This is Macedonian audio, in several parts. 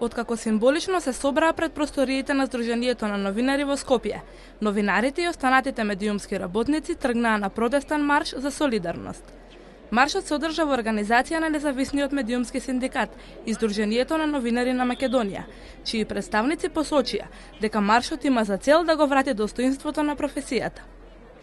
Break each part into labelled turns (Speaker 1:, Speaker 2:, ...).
Speaker 1: Откако символично се собраа пред просториите на Сдруженијето на новинари во Скопје, новинарите и останатите медиумски работници тргнаа на протестен марш за солидарност. Маршот се одржа во организација на Независниот медиумски синдикат и Сдруженијето на новинари на Македонија, чии представници посочија дека маршот има за цел да го врати достоинството на професијата.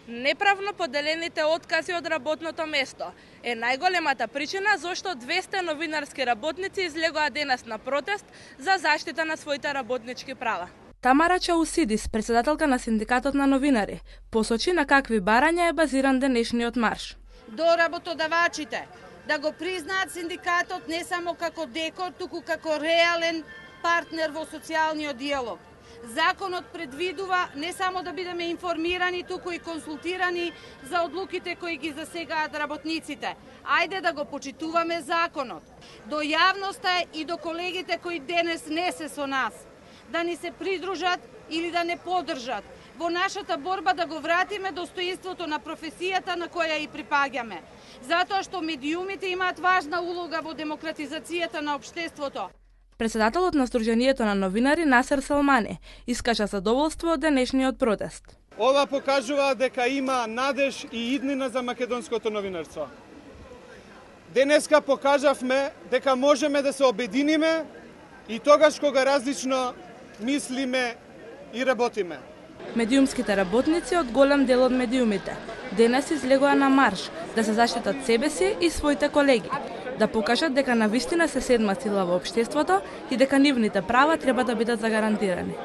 Speaker 1: Неправно поделените откази од работното место е најголемата причина зашто 200 новинарски работници излегоа денес на протест за заштита на своите работнички права. Тамара Чаусидис, председателка на синдикатот на новинари, посочи на какви барања е базиран денешниот марш.
Speaker 2: До работодавачите да го признаат синдикатот не само како декор, туку како реален партнер во социјалниот диалог. Законот предвидува не само да бидеме информирани, туку и консултирани за одлуките кои ги засегаат работниците. Ајде да го почитуваме законот. До јавноста и до колегите кои денес не се со нас, да ни се придружат или да не поддржат во нашата борба да го вратиме достоинството на професијата на која и припаѓаме. Затоа што медиумите имаат важна улога во демократизацијата на општеството.
Speaker 1: Председателот на Сдруженијето на новинари Насер Салмани искажа задоволство од денешниот протест.
Speaker 3: Ова покажува дека има надеж и иднина за македонското новинарство. Денеска покажавме дека можеме да се обединиме и тогаш кога различно мислиме и работиме.
Speaker 1: Медиумските работници од голем дел од медиумите денес излегоа на марш да се заштитат себе си и своите колеги, да покажат дека навистина се седма сила во општеството и дека нивните права треба да бидат загарантирани.